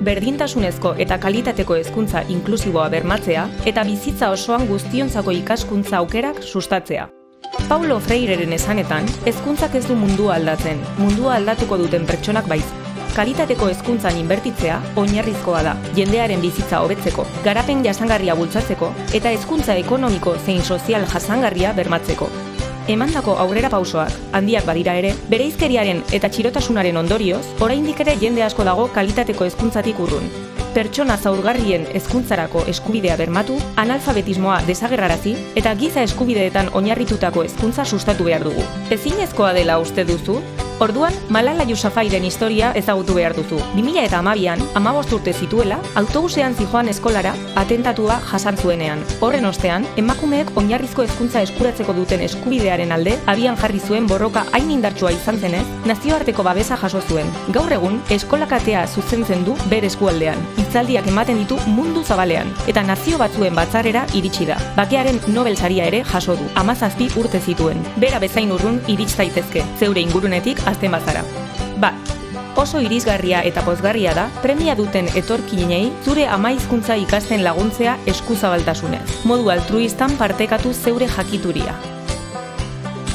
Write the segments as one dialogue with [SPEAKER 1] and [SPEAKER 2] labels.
[SPEAKER 1] berdintasunezko eta kalitateko hezkuntza inklusiboa bermatzea eta bizitza osoan guztiontzako ikaskuntza aukerak sustatzea. Paulo Freireren esanetan, hezkuntzak ez du mundua aldatzen, mundua aldatuko duten pertsonak baiz. Kalitateko hezkuntzan inbertitzea oinarrizkoa da, jendearen bizitza hobetzeko, garapen jasangarria bultzatzeko eta hezkuntza ekonomiko zein sozial jasangarria bermatzeko. Emandako aurrera pausoak, handiak badira ere, bereizkeriaren eta txirotasunaren ondorioz, oraindik ere jende asko dago kalitateko hezkuntzatik urrun. Pertsona zaurgarrien hezkuntzarako eskubidea bermatu, analfabetismoa desagerrarazi eta giza eskubideetan oinarritutako hezkuntza sustatu behar dugu. Ezinezkoa dela uste duzu? Orduan, Malala Yousafzairen historia ezagutu behar duzu. 2012an, 15 urte zituela, autobusean zijoan eskolara atentatua jasan zuenean. Horren ostean, emakumeek oinarrizko hezkuntza eskuratzeko duten eskubidearen alde abian jarri zuen borroka hain indartsua izan zenez, nazioarteko babesa jaso zuen. Gaur egun, eskolakatea zuzentzen du bere eskualdean. Hitzaldiak ematen ditu mundu zabalean, eta nazio batzuen batzarrera iritsi da. Bakearen Nobel saria ere jaso du, 17 urte zituen. Bera bezain urrun irits daitezke, zeure ingurunetik azten bazara. Oso irisgarria eta pozgarria da, premia duten etorkinei zure ama hizkuntza ikasten laguntzea eskuzabaltasunez. Modu altruistan partekatu zeure jakituria.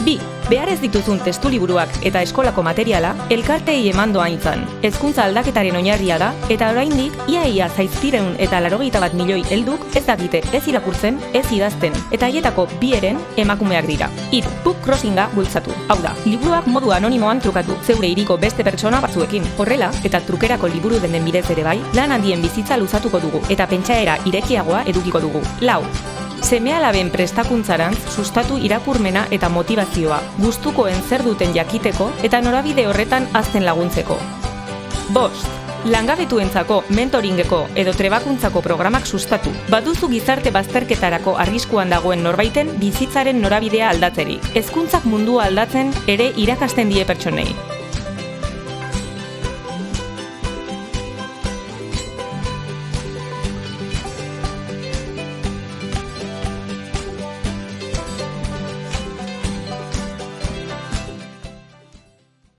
[SPEAKER 1] 2. Behar ez dituzun testuliburuak eta eskolako materiala elkarteei emando aintzan. Hezkuntza aldaketaren oinarria da eta oraindik ia 681 milioi helduk ez dakite ez irakurtzen, ez idazten eta haietako 2 eren emakumeak dira. 3. Book crossinga bultzatu. Hau da, liburuak modu anonimoan trukatu, zeure hiriko beste pertsona batzuekin. Horrela, eta trukerako liburu den bidez ere bai, lan handien bizitza luzatuko dugu eta pentsaera irekiagoa edukiko dugu. 4. Seme-alaben prestakuntzarantz sustatu irakurmena eta motivazioa, gustukoen zer duten jakiteko eta norabide horretan hazten laguntzeko. 5. Langabetuentzako, mentoringeko edo trebakuntzako programak sustatu. Baduzu gizarte bazterketarako arriskuan dagoen norbaiten bizitzaren norabidea aldatzerik. Hezkuntzak mundua aldatzen ere irakasten die pertsonei.